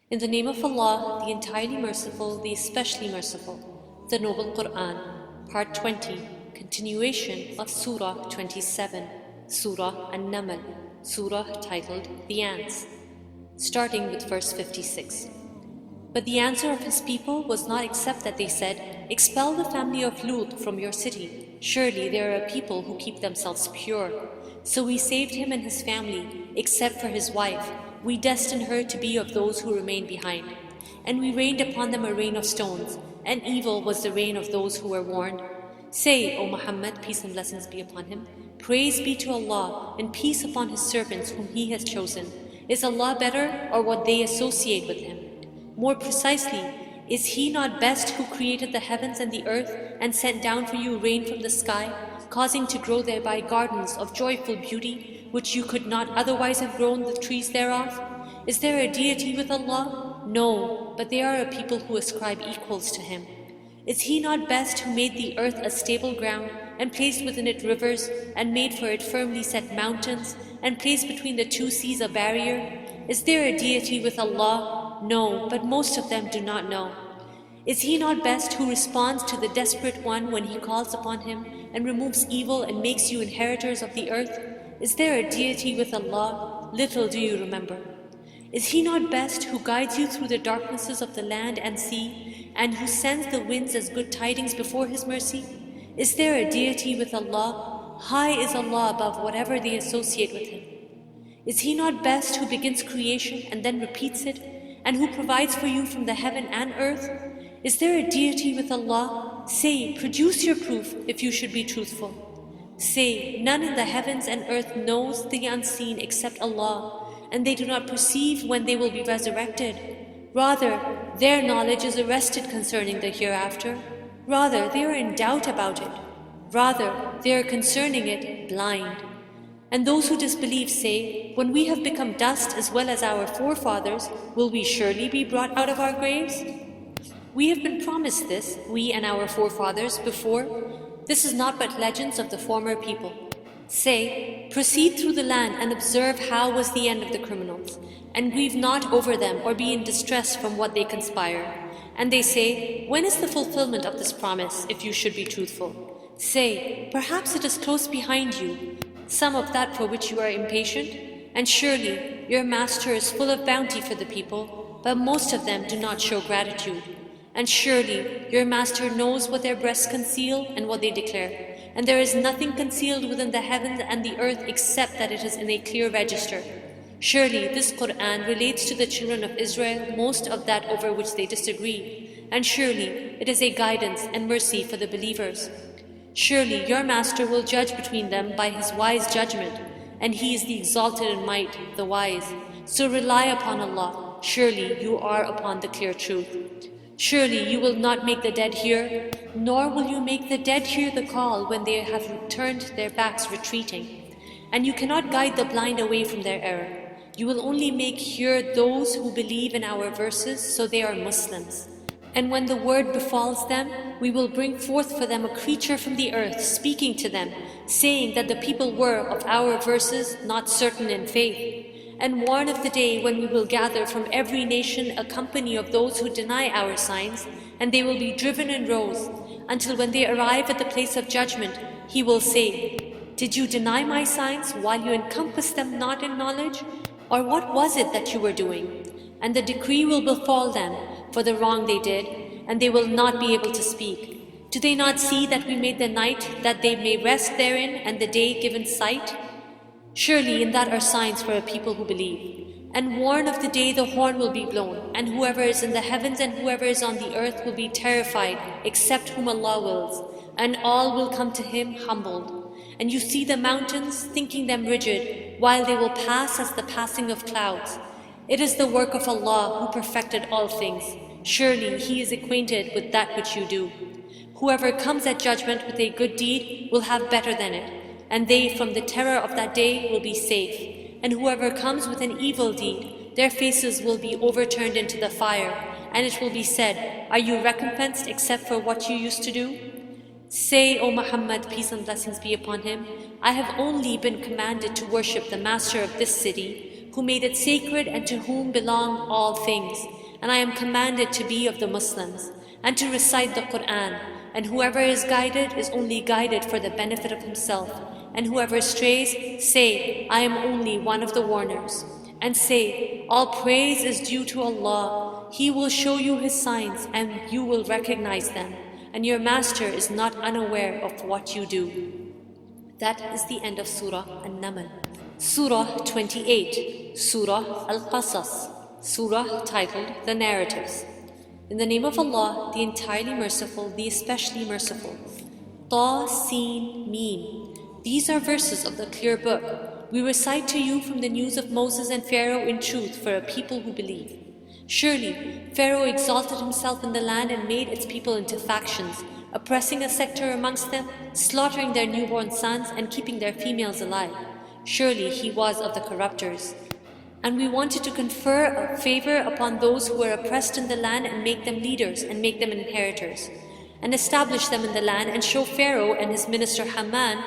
In the name of Allah, the entirely merciful, the especially merciful. The Noble Qur'an, Part 20, continuation of Surah 27, Surah An-Naml, Surah titled The Ants, starting with verse 56. But the answer of his people was not except that they said, "Expel the family of Lut from your city. Surely there are people who keep themselves pure." So we saved him and his family, except for his wife. We destined her to be of those who remain behind. And we rained upon them a rain of stones, and evil was the rain of those who were warned. Say, O Muhammad, peace and blessings be upon him, praise be to Allah, and peace upon his servants whom he has chosen. Is Allah better, or what they associate with him? More precisely, is he not best who created the heavens and the earth, and sent down for you rain from the sky, causing to grow thereby gardens of joyful beauty, which you could not otherwise have grown the trees thereof? Is there a deity with Allah? No, but they are a people who ascribe equals to him. Is he not best who made the earth a stable ground, and placed within it rivers, and made for it firmly set mountains, and placed between the two seas a barrier? Is there a deity with Allah? No, but most of them do not know. Is he not best who responds to the desperate one when he calls upon him, and removes evil and makes you inheritors of the earth? Is there a deity with Allah? Little do you remember. Is he not best who guides you through the darknesses of the land and sea, and who sends the winds as good tidings before his mercy? Is there a deity with Allah? High is Allah above whatever they associate with him. Is he not best who begins creation and then repeats it, and who provides for you from the heaven and earth? Is there a deity with Allah? Say, produce your proof if you should be truthful. Say, none in the heavens and earth knows the unseen except Allah, and they do not perceive when they will be resurrected. Rather, their knowledge is arrested concerning the hereafter. Rather, they are in doubt about it. Rather, they are concerning it blind. And those who disbelieve say, when we have become dust as well as our forefathers, will we surely be brought out of our graves? We have been promised this, we and our forefathers, before. This is not but legends of the former people. Say, proceed through the land and observe how was the end of the criminals, and grieve not over them or be in distress from what they conspire. And they say, when is the fulfillment of this promise, if you should be truthful? Say, perhaps it is close behind you, some of that for which you are impatient, and surely your master is full of bounty for the people, but most of them do not show gratitude. And surely your master knows what their breasts conceal and what they declare, and there is nothing concealed within the heavens and the earth except that it is in a clear register. Surely this Qur'an relates to the children of Israel most of that over which they disagree, and surely it is a guidance and mercy for the believers. Surely your master will judge between them by his wise judgment, and he is the exalted in might, the wise. So rely upon Allah, surely you are upon the clear truth. Surely you will not make the dead hear, nor will you make the dead hear the call when they have turned their backs retreating. And you cannot guide the blind away from their error. You will only make hear those who believe in our verses, so they are Muslims. And when the word befalls them, we will bring forth for them a creature from the earth, speaking to them, saying that the people were of our verses not certain in faith. And warn of the day when we will gather from every nation a company of those who deny our signs, and they will be driven in rows, until when they arrive at the place of judgment, he will say, did you deny my signs while you encompassed them not in knowledge? Or what was it that you were doing? And the decree will befall them for the wrong they did, and they will not be able to speak. Do they not see that we made the night that they may rest therein, and the day given sight? Surely in that are signs for a people who believe. And warn of the day the horn will be blown, and whoever is in the heavens and whoever is on the earth will be terrified, except whom Allah wills, and all will come to him humbled. And you see the mountains, thinking them rigid, while they will pass as the passing of clouds. It is the work of Allah who perfected all things. Surely he is acquainted with that which you do. Whoever comes at judgment with a good deed will have better than it, and they from the terror of that day will be safe. And whoever comes with an evil deed, their faces will be overturned into the fire, and it will be said, are you recompensed except for what you used to do? Say, O Muhammad, peace and blessings be upon him, I have only been commanded to worship the master of this city, who made it sacred and to whom belong all things. And I am commanded to be of the Muslims and to recite the Qur'an. And whoever is guided is only guided for the benefit of himself. And whoever strays, say, I am only one of the warners. And say, all praise is due to Allah. He will show you His signs and you will recognize them. And your master is not unaware of what you do. That is the end of Surah An-Naml. Surah 28, Surah Al Qasas, Surah titled The Narratives. In the name of Allah, the entirely merciful, the especially merciful. Ta, Sin, Meen. These are verses of the clear book. We recite to you from the news of Moses and Pharaoh in truth for a people who believe. Surely, Pharaoh exalted himself in the land and made its people into factions, oppressing a sector amongst them, slaughtering their newborn sons and keeping their females alive. Surely he was of the corrupters. And we wanted to confer a favor upon those who were oppressed in the land and make them leaders and make them inheritors, and establish them in the land and show Pharaoh and his minister Haman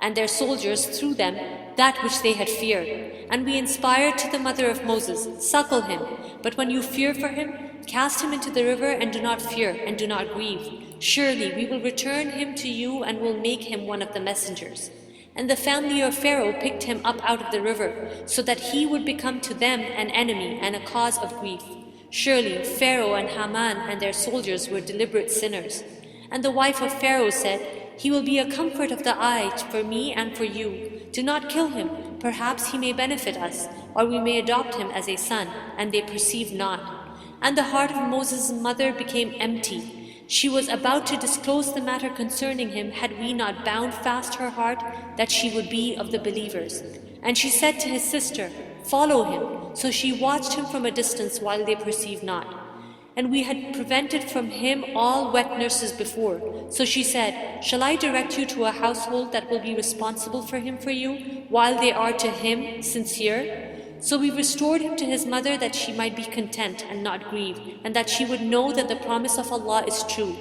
and their soldiers through them that which they had feared. And we inspired to the mother of Moses, suckle him, but when you fear for him, cast him into the river and do not fear and do not grieve. Surely we will return him to you and will make him one of the messengers. And the family of Pharaoh picked him up out of the river, so that he would become to them an enemy and a cause of grief. Surely Pharaoh and Haman and their soldiers were deliberate sinners. And the wife of Pharaoh said, he will be a comfort of the eye for me and for you. Do not kill him, perhaps he may benefit us, or we may adopt him as a son. And they perceived not. And the heart of Moses' mother became empty. She was about to disclose the matter concerning him had we not bound fast her heart that she would be of the believers. And she said to his sister, follow him. So she watched him from a distance while they perceived not. And we had prevented from him all wet nurses before. So she said, shall I direct you to a household that will be responsible for him for you, while they are to him sincere? So we restored him to his mother that she might be content and not grieve, and that she would know that the promise of Allah is true.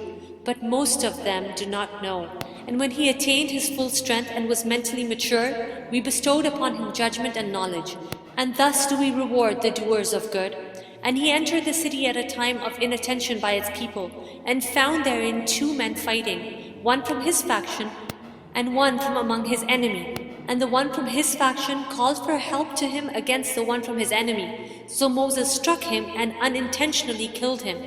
But most of them do not know. And when he attained his full strength and was mentally mature, we bestowed upon him judgment and knowledge. And thus do we reward the doers of good. And he entered the city at a time of inattention by its people, and found therein 2 men fighting, one from his faction and one from among his enemy. And the one from his faction called for help to him against the one from his enemy. So Moses struck him and unintentionally killed him.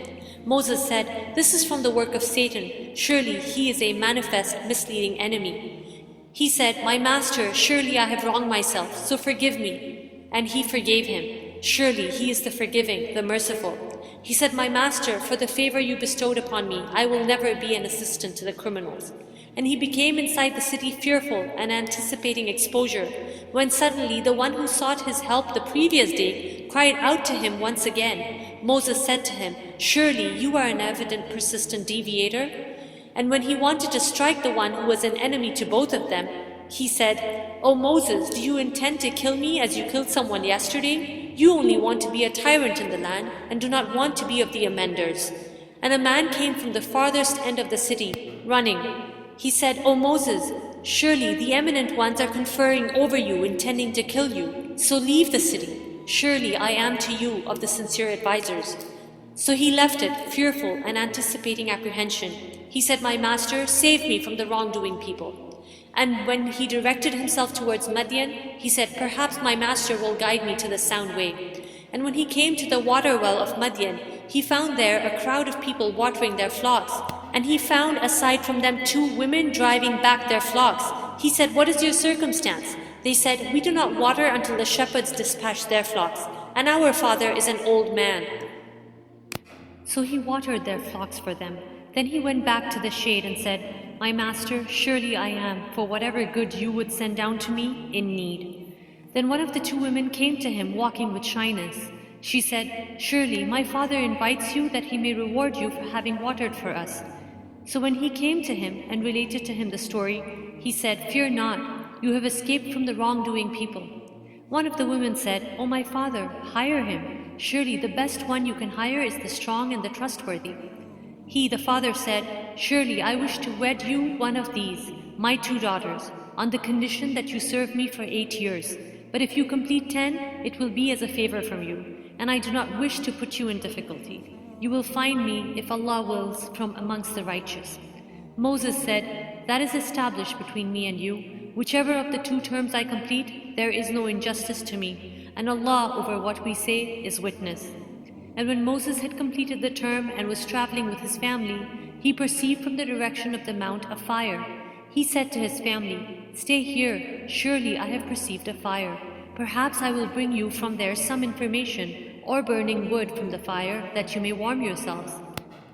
Moses said, this is from the work of Satan. Surely he is a manifest misleading enemy. He said, my master, surely I have wronged myself, so forgive me. And he forgave him. Surely he is the forgiving, the merciful. He said, my master, for the favor you bestowed upon me, I will never be an assistant to the criminals. And he became inside the city fearful and anticipating exposure, when suddenly the one who sought his help the previous day cried out to him once again. Moses said to him, surely you are an evident persistent deviator. And when he wanted to strike the one who was an enemy to both of them, he said, O Moses, do you intend to kill me as you killed someone yesterday? You only want to be a tyrant in the land and do not want to be of the amenders. And a man came from the farthest end of the city, running. He said, O Moses, surely the eminent ones are conferring over you, intending to kill you. So leave the city. Surely I am to you of the sincere advisors. So he left it, fearful and anticipating apprehension. He said, my master, save me from the wrongdoing people. And when he directed himself towards Madian, he said, perhaps my master will guide me to the sound way. And when he came to the water well of Madian, he found there a crowd of people watering their flocks. And he found aside from them 2 women driving back their flocks. He said, what is your circumstance? They said, we do not water until the shepherds dispatch their flocks, and our father is an old man. So he watered their flocks for them. Then he went back to the shade and said, my master, surely I am, for whatever good you would send down to me, in need. Then one of the 2 women came to him walking with shyness. She said, surely my father invites you that he may reward you for having watered for us. So when he came to him and related to him the story, he said, fear not, you have escaped from the wrongdoing people. One of the women said, O my father, hire him. Surely the best one you can hire is the strong and the trustworthy. He, the father, said, surely I wish to wed you one of these, my 2 daughters, on the condition that you serve me for 8 years. But if you complete 10, it will be as a favor from you, and I do not wish to put you in difficulty. You will find me, if Allah wills, from amongst the righteous. Moses said, that is established between me and you. Whichever of the two terms I complete, there is no injustice to me, and Allah over what we say is witness. And when Moses had completed the term and was traveling with his family, he perceived from the direction of the mount a fire. He said to his family, stay here, surely I have perceived a fire. Perhaps I will bring you from there some information, or burning wood from the fire, that you may warm yourselves.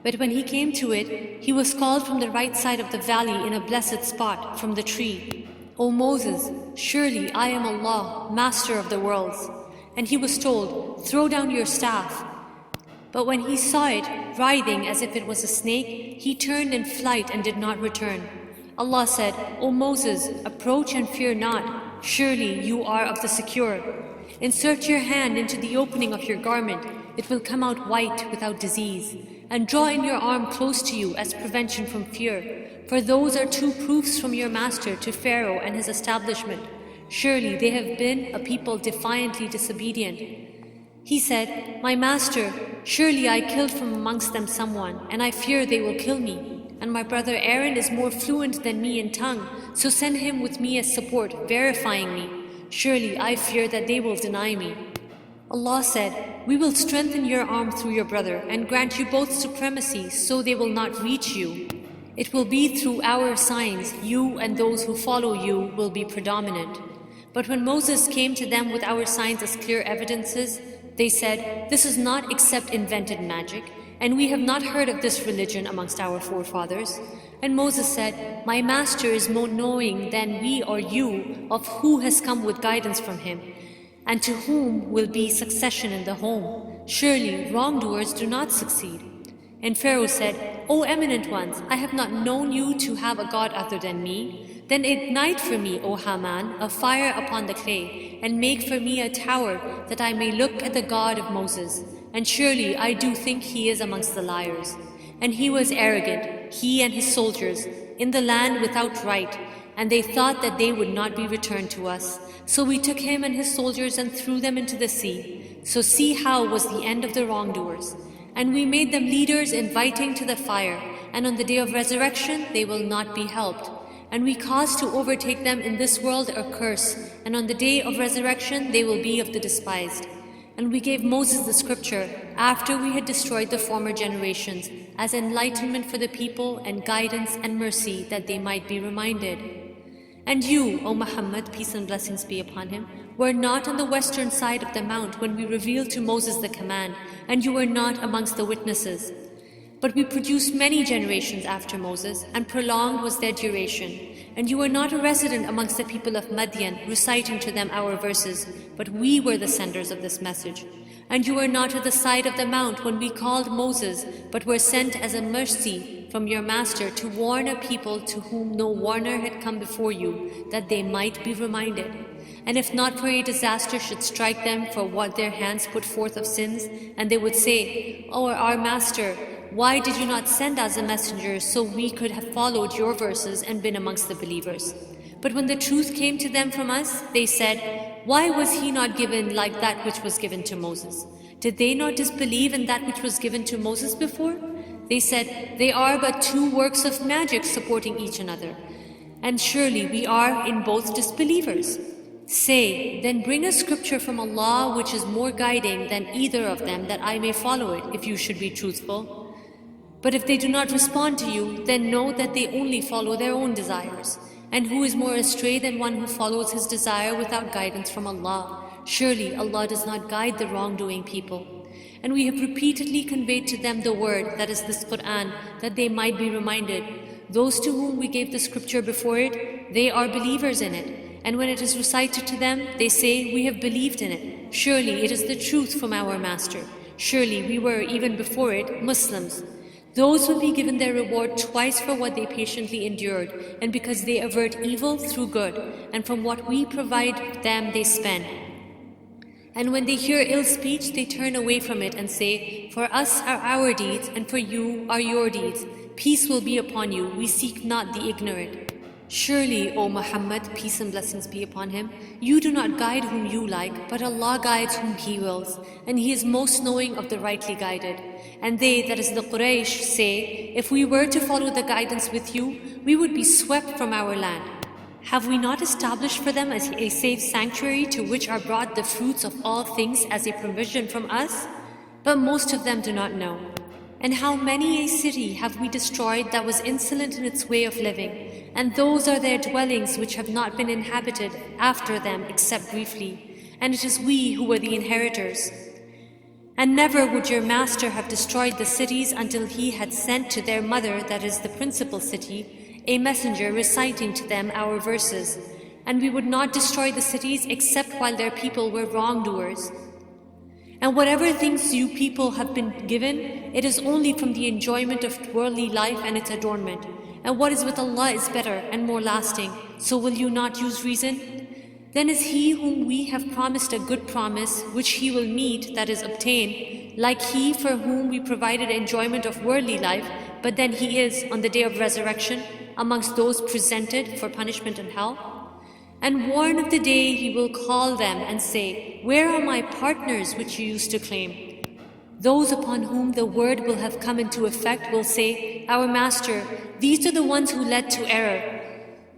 But when he came to it, he was called from the right side of the valley in a blessed spot from the tree. O Moses, surely I am Allah, Master of the worlds. And he was told, throw down your staff. But when he saw it, writhing as if it was a snake, he turned in flight and did not return. Allah said, O Moses, approach and fear not. Surely you are of the secure. Insert your hand into the opening of your garment. It will come out white without disease. And draw in your arm close to you as prevention from fear. For those are two proofs from your master to Pharaoh and his establishment. Surely they have been a people defiantly disobedient. He said, my master, surely I killed from amongst them someone, and I fear they will kill me. And my brother Aaron is more fluent than me in tongue, so send him with me as support, verifying me. Surely I fear that they will deny me. Allah said, we will strengthen your arm through your brother and grant you both supremacy so they will not reach you. It will be through our signs, you and those who follow you will be predominant. But when Moses came to them with our signs as clear evidences, they said, this is not except invented magic, and we have not heard of this religion amongst our forefathers. And Moses said, my master is more knowing than we or you of who has come with guidance from him, and to whom will be succession in the home. Surely wrongdoers do not succeed. And Pharaoh said, O eminent ones, I have not known you to have a god other than me. Then ignite for me, O Haman, a fire upon the clay, and make for me a tower, that I may look at the God of Moses. And surely I do think he is amongst the liars. And he was arrogant, he and his soldiers, in the land without right, and they thought that they would not be returned to us. So we took him and his soldiers and threw them into the sea. So see how was the end of the wrongdoers. And we made them leaders inviting to the fire, and on the day of resurrection they will not be helped. And we caused to overtake them in this world a curse, and on the day of resurrection they will be of the despised. And we gave Moses the scripture after we had destroyed the former generations, as enlightenment for the people and guidance and mercy that they might be reminded. And you, O Muhammad, peace and blessings be upon him, were not on the western side of the mount when we revealed to Moses the command, and you were not amongst the witnesses. But we produced many generations after Moses, and prolonged was their duration. And you were not a resident amongst the people of Madian, reciting to them our verses, but we were the senders of this message. And you were not at the side of the mount when we called Moses, but were sent as a mercy from your master to warn a people to whom no warner had come before you, that they might be reminded. And if not for a disaster should strike them for what their hands put forth of sins, and they would say, O our master, why did you not send us a messenger so we could have followed your verses and been amongst the believers? But when the truth came to them from us, they said, why was he not given like that which was given to Moses? Did they not disbelieve in that which was given to Moses before? They said, they are but two works of magic supporting each another. And surely we are in both disbelievers. Say, then bring a scripture from Allah which is more guiding than either of them, that I may follow it if you should be truthful. But if they do not respond to you, then know that they only follow their own desires. And who is more astray than one who follows his desire without guidance from Allah? Surely Allah does not guide the wrongdoing people. And we have repeatedly conveyed to them the word, that is this Qur'an, that they might be reminded. Those to whom we gave the scripture before it, they are believers in it. And when it is recited to them, they say, we have believed in it. Surely it is the truth from our master. Surely we were, even before it, Muslims. Those will be given their reward twice for what they patiently endured, and because they avert evil through good, and from what we provide them they spend. And when they hear ill speech, they turn away from it and say, for us are our deeds, and for you are your deeds. Peace will be upon you, we seek not the ignorant. Surely, O Muhammad, peace and blessings be upon him, you do not guide whom you like, but Allah guides whom He wills, and He is most knowing of the rightly guided. And they, that is the Quraysh, say, if we were to follow the guidance with you, we would be swept from our land. Have we not established for them as a safe sanctuary to which are brought the fruits of all things as a provision from us? But most of them do not know. And how many a city have we destroyed that was insolent in its way of living, and those are their dwellings which have not been inhabited after them except briefly, and it is we who were the inheritors. And never would your master have destroyed the cities until he had sent to their mother, that is the principal city, a messenger reciting to them our verses, and we would not destroy the cities except while their people were wrongdoers. And whatever things you people have been given, it is only from the enjoyment of worldly life and its adornment. And what is with Allah is better and more lasting. So will you not use reason? Then is he whom we have promised a good promise, which he will meet, that is obtain, like he for whom we provided enjoyment of worldly life, but then he is, on the day of resurrection, amongst those presented for punishment in hell? And warn of the day he will call them and say, where are my partners which you used to claim? Those upon whom the word will have come into effect will say, our master, these are the ones who led to error.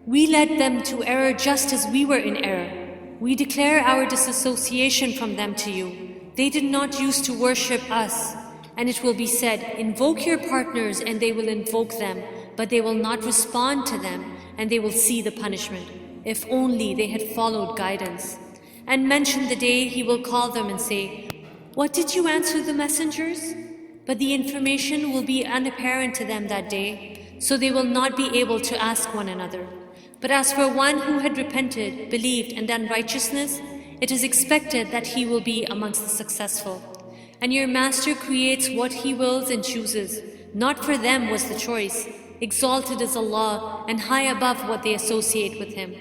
We led them to error just as we were in error. We declare our disassociation from them to you. They did not use to worship us. And it will be said, invoke your partners, and they will invoke them, but they will not respond to them, and they will see the punishment. If only they had followed guidance. And mention the day he will call them and say, what did you answer the messengers? But the information will be unapparent to them that day, so they will not be able to ask one another. But as for one who had repented, believed, and done righteousness, it is expected that he will be amongst the successful. And your master creates what he wills and chooses. Not for them was the choice. Exalted is Allah, and high above what they associate with Him.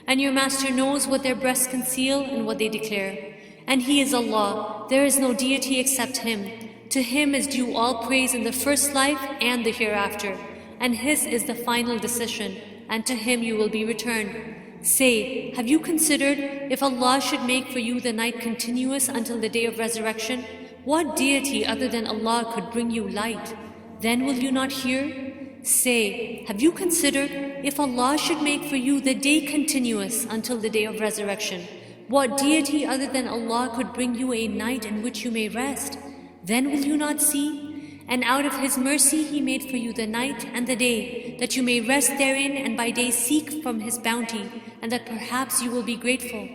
And your master knows what their breasts conceal and what they declare. And He is Allah, there is no deity except Him. To Him is due all praise in the first life and the hereafter. And His is the final decision, and to Him you will be returned. Say, have you considered, if Allah should make for you the night continuous until the day of resurrection, what deity other than Allah could bring you light? Then will you not hear? Say, have you considered, if Allah should make for you the day continuous until the day of resurrection, what deity other than Allah could bring you a night in which you may rest? Then will you not see? And out of His mercy He made for you the night and the day, that you may rest therein and by day seek from His bounty, and that perhaps you will be grateful.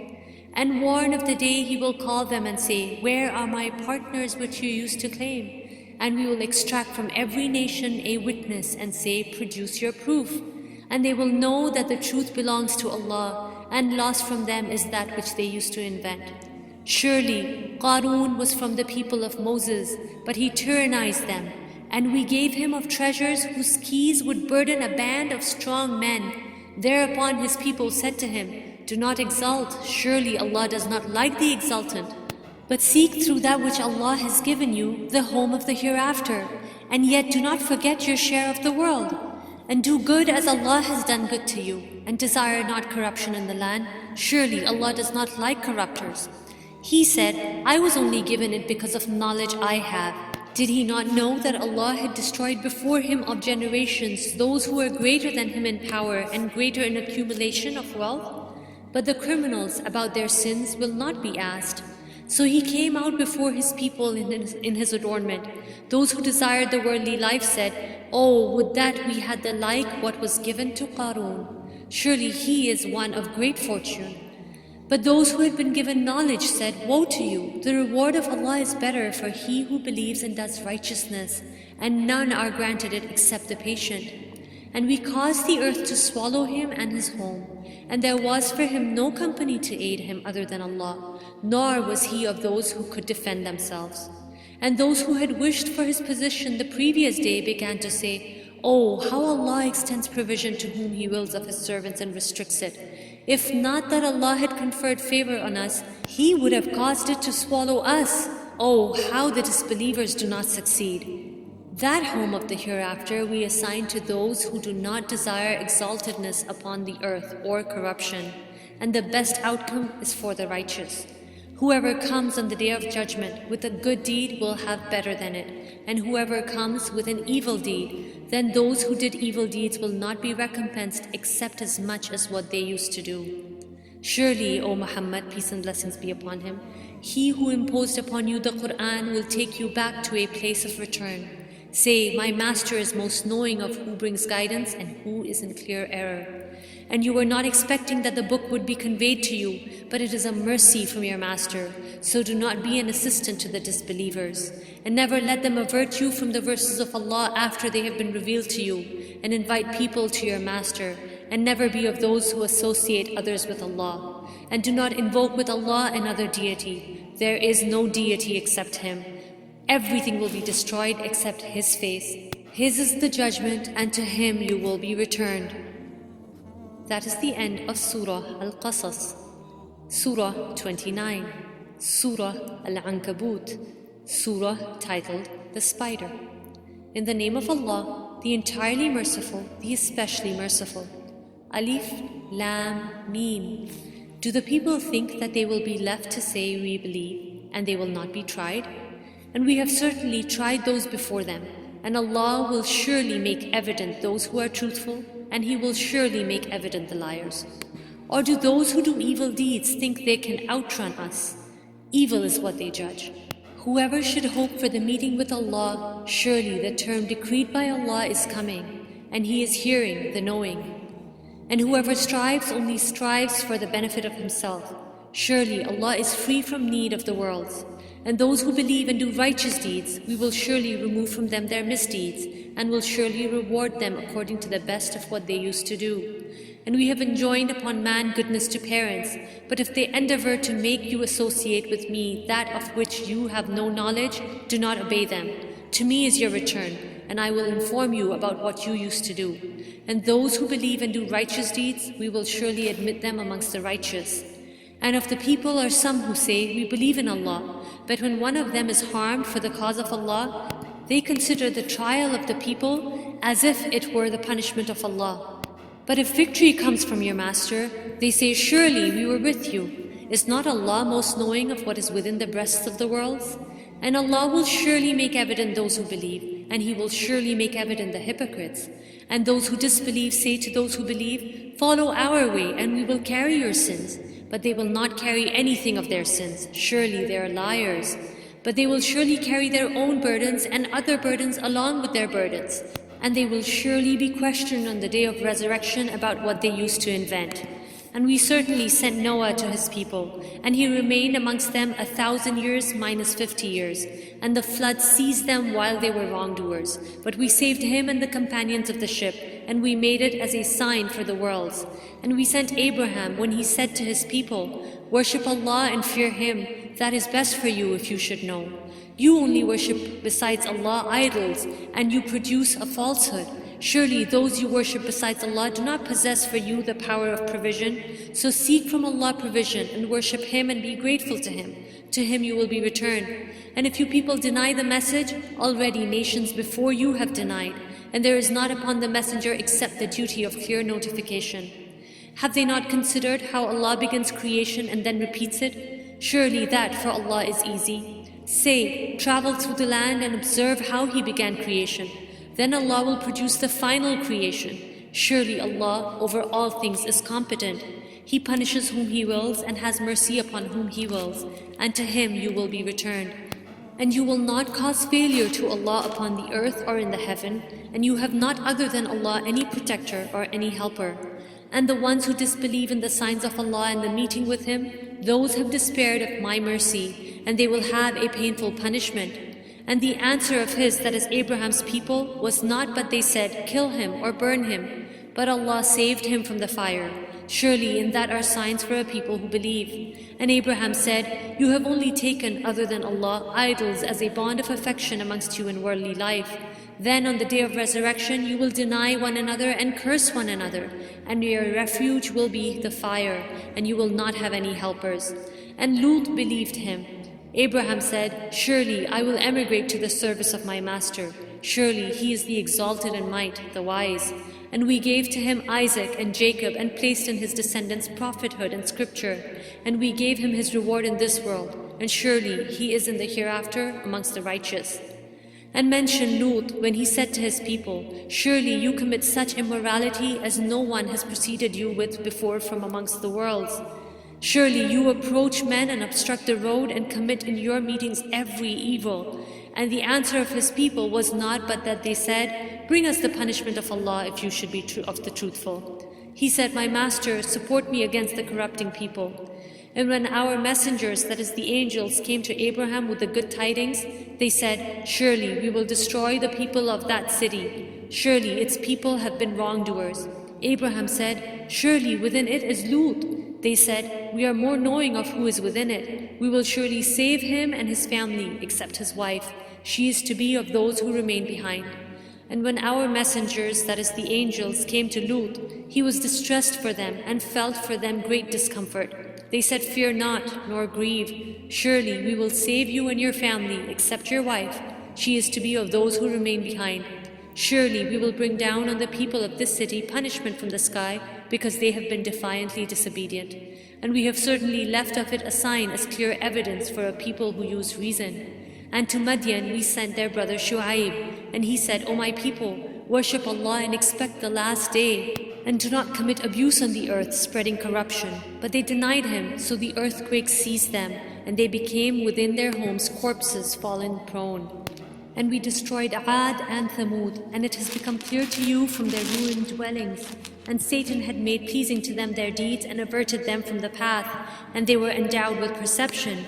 And warn of the day He will call them and say, where are my partners which you used to claim? And we will extract from every nation a witness and say, produce your proof. And they will know that the truth belongs to Allah, and lost from them is that which they used to invent. Surely, Qarun was from the people of Moses, but he tyrannized them. And we gave him of treasures whose keys would burden a band of strong men. Thereupon his people said to him, do not exult, surely Allah does not like the exultant. But seek through that which Allah has given you the home of the hereafter, and yet do not forget your share of the world. And do good as Allah has done good to you, and desire not corruption in the land. Surely Allah does not like corrupters. He said, I was only given it because of knowledge I have. Did he not know that Allah had destroyed before him of generations those who were greater than him in power and greater in accumulation of wealth? But the criminals about their sins will not be asked. So he came out before his people in his adornment. Those who desired the worldly life said, oh, would that we had the like what was given to Qarun. Surely he is one of great fortune. But those who had been given knowledge said, woe to you! The reward of Allah is better for he who believes and does righteousness, and none are granted it except the patient. And we caused the earth to swallow him and his home, and there was for him no company to aid him other than Allah, nor was he of those who could defend themselves. And those who had wished for his position the previous day began to say, oh, how Allah extends provision to whom He wills of His servants and restricts it. If not that Allah had conferred favor on us, He would have caused it to swallow us. Oh, how the disbelievers do not succeed. That home of the hereafter we assign to those who do not desire exaltedness upon the earth or corruption, and the best outcome is for the righteous. Whoever comes on the day of judgment with a good deed will have better than it, and whoever comes with an evil deed, then those who did evil deeds will not be recompensed except as much as what they used to do. Surely, O Muhammad, peace and blessings be upon him, he who imposed upon you the Qur'an will take you back to a place of return. Say, my master is most knowing of who brings guidance and who is in clear error. And you were not expecting that the book would be conveyed to you, but it is a mercy from your master. So do not be an assistant to the disbelievers, and never let them avert you from the verses of Allah after they have been revealed to you, and invite people to your master, and never be of those who associate others with Allah. And do not invoke with Allah another deity. There is no deity except Him. Everything will be destroyed except His face. His is the judgment, and to Him you will be returned. That is the end of Surah Al Qasas. Surah 29. Surah Al Ankabut. Surah titled The Spider. In the name of Allah, the entirely merciful, the especially merciful. Alif, Lam, Mim. Do the people think that they will be left to say, we believe, and they will not be tried? And we have certainly tried those before them, and Allah will surely make evident those who are truthful, and He will surely make evident the liars. Or do those who do evil deeds think they can outrun us? Evil is what they judge. Whoever should hope for the meeting with Allah, surely the term decreed by Allah is coming, and He is hearing, the knowing. And whoever strives only strives for the benefit of himself. Surely Allah is free from need of the worlds. And those who believe and do righteous deeds, we will surely remove from them their misdeeds, and will surely reward them according to the best of what they used to do. And we have enjoined upon man goodness to parents, but if they endeavor to make you associate with me that of which you have no knowledge, do not obey them. To me is your return, and I will inform you about what you used to do. And those who believe and do righteous deeds, we will surely admit them amongst the righteous. And of the people are some who say, we believe in Allah, but when one of them is harmed for the cause of Allah, they consider the trial of the people as if it were the punishment of Allah. But if victory comes from your master, they say, surely we were with you. Is not Allah most knowing of what is within the breasts of the worlds? And Allah will surely make evident those who believe, and He will surely make evident the hypocrites. And those who disbelieve say to those who believe, follow our way, and we will carry your sins. But they will not carry anything of their sins. Surely they are liars. But they will surely carry their own burdens and other burdens along with their burdens. And they will surely be questioned on the day of resurrection about what they used to invent. And we certainly sent Noah to his people, and he remained amongst them 1,000 years minus 50 years. And the flood seized them while they were wrongdoers. But we saved him and the companions of the ship, and we made it as a sign for the worlds. And we sent Abraham when he said to his people, worship Allah and fear Him. That is best for you if you should know. You only worship besides Allah idols, and you produce a falsehood. Surely those you worship besides Allah do not possess for you the power of provision. So seek from Allah provision and worship Him and be grateful to Him. To Him you will be returned. And if you people deny the message, already nations before you have denied. And there is not upon the messenger except the duty of clear notification. Have they not considered how Allah begins creation and then repeats it? Surely that for Allah is easy. Say, travel through the land and observe how He began creation. Then Allah will produce the final creation. Surely Allah over all things is competent. He punishes whom He wills and has mercy upon whom He wills, and to Him you will be returned. And you will not cause failure to Allah upon the earth or in the heaven, and you have not other than Allah any protector or any helper. And the ones who disbelieve in the signs of Allah and the meeting with Him, those have despaired of my mercy, and they will have a painful punishment. And the answer of his, that is Abraham's people, was not but they said, kill him or burn him. But Allah saved him from the fire. Surely in that are signs for a people who believe. And Abraham said, you have only taken other than Allah idols as a bond of affection amongst you in worldly life. Then on the day of resurrection you will deny one another and curse one another, and your refuge will be the fire, and you will not have any helpers. And Lut believed him. Abraham said, surely I will emigrate to the service of my master. Surely he is the exalted in might, the wise. And we gave to him Isaac and Jacob and placed in his descendants prophethood and scripture. And we gave him his reward in this world, and surely he is in the hereafter amongst the righteous. And mention Lut when he said to his people, surely you commit such immorality as no one has preceded you with before from amongst the worlds. Surely you approach men and obstruct the road and commit in your meetings every evil. And the answer of his people was not but that they said, bring us the punishment of Allah if you should be of the truthful. He said, my master, support me against the corrupting people. And when our messengers, that is the angels, came to Abraham with the good tidings, they said, surely we will destroy the people of that city. Surely its people have been wrongdoers. Abraham said, surely within it is Lut. They said, we are more knowing of who is within it. We will surely save him and his family, except his wife. She is to be of those who remain behind. And when our messengers, that is the angels, came to Lut, he was distressed for them and felt for them great discomfort. They said, fear not, nor grieve. Surely we will save you and your family, except your wife. She is to be of those who remain behind. Surely we will bring down on the people of this city punishment from the sky, because they have been defiantly disobedient. And we have certainly left of it a sign as clear evidence for a people who use reason. And to Madian we sent their brother Shu'aib, and he said, O my people, worship Allah and expect the last day, and do not commit abuse on the earth, spreading corruption. But they denied him, so the earthquake seized them, and they became within their homes corpses fallen prone. And we destroyed Ad and Thamud, and it has become clear to you from their ruined dwellings. And Satan had made pleasing to them their deeds and averted them from the path, and they were endowed with perception.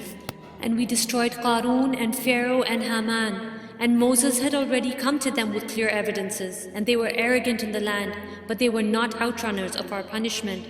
And we destroyed Qarun and Pharaoh and Haman. And Moses had already come to them with clear evidences, and they were arrogant in the land, but they were not outrunners of our punishment.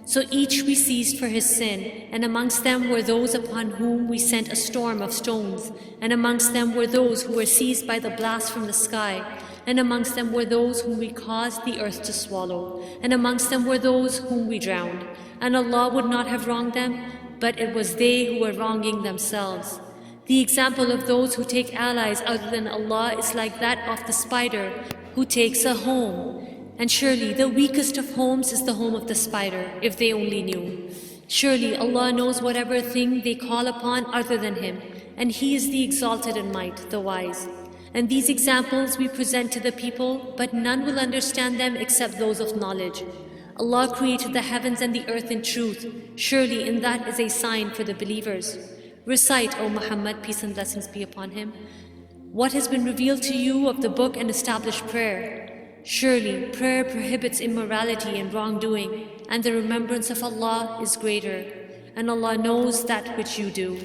So each we seized for his sin, and amongst them were those upon whom we sent a storm of stones, and amongst them were those who were seized by the blast from the sky, and amongst them were those whom we caused the earth to swallow, and amongst them were those whom we drowned. And Allah would not have wronged them, but it was they who were wronging themselves. The example of those who take allies other than Allah is like that of the spider who takes a home. And surely the weakest of homes is the home of the spider, if they only knew. Surely Allah knows whatever thing they call upon other than Him, and He is the exalted in might, the wise. And these examples we present to the people, but none will understand them except those of knowledge. Allah created the heavens and the earth in truth. Surely in that is a sign for the believers. Recite, O Muhammad, peace and blessings be upon him, what has been revealed to you of the book, and establish prayer. Surely prayer prohibits immorality and wrongdoing, and the remembrance of Allah is greater, and Allah knows that which you do.